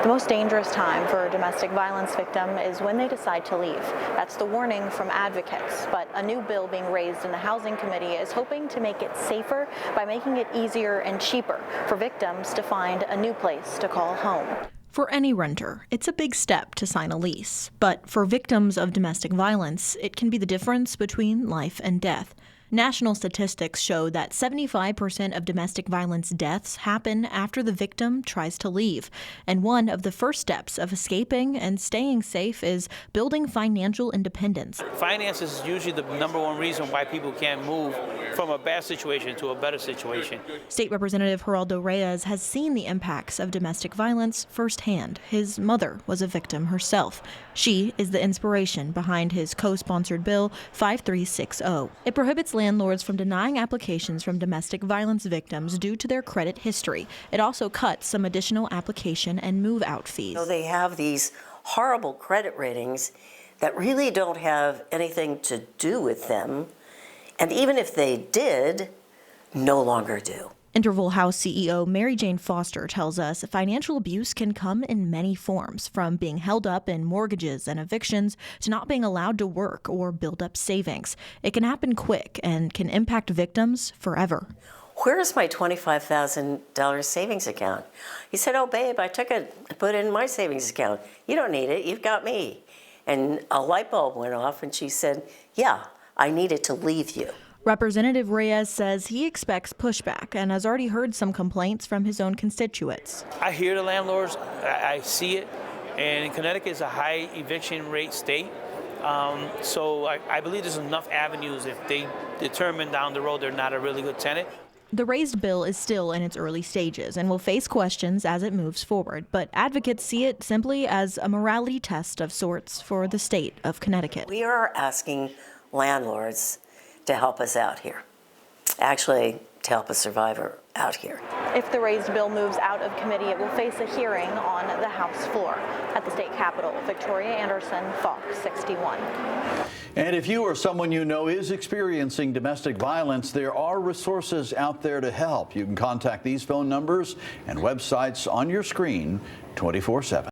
The most dangerous time for a domestic violence victim is when they decide to leave. That's the warning from advocates. But a new bill being raised in the Housing Committee is hoping to make it safer by making it easier and cheaper for victims to find a new place to call home. For any renter, it's a big step to sign a lease. But for victims of domestic violence, it can be the difference between life and death. National statistics show that 75% of domestic violence deaths happen after the victim tries to leave. And one of the first steps of escaping and staying safe is building financial independence. Finance is usually the number one reason why people can't move from a bad situation to a better situation. State Representative Geraldo Reyes has seen the impacts of domestic violence firsthand. His mother was a victim herself. She is the inspiration behind his co-sponsored bill 5360. It prohibits landlords from denying applications from domestic violence victims due to their credit history. It also cuts some additional application and move-out fees. So they have these horrible credit ratings that really don't have anything to do with them, and even if they did, no longer do. Interval House CEO Mary Jane Foster tells us financial abuse can come in many forms, from being held up in mortgages and evictions to not being allowed to work or build up savings. It can happen quick and can impact victims forever. Where's my $25,000 savings account? He said, oh, babe, I took it, I put it in my savings account. You don't need it, you've got me. And a light bulb went off and she said, yeah, I needed to leave you. Representative Reyes says he expects pushback and has already heard some complaints from his own constituents. I hear the landlords, I see it, and Connecticut is a high eviction rate state. So I believe there's enough avenues if they determine down the road they're not a really good tenant. The raised bill is still in its early stages and will face questions as it moves forward, but advocates see it simply as a morality test of sorts for the state of Connecticut. We are asking landlords to help us out here, actually to help a survivor out here. If the raised bill moves out of committee, it will face a hearing on the House floor. At the state capitol, Victoria Anderson, Fox 61. And if you or someone you know is experiencing domestic violence, there are resources out there to help. You can contact these phone numbers and websites on your screen 24/7.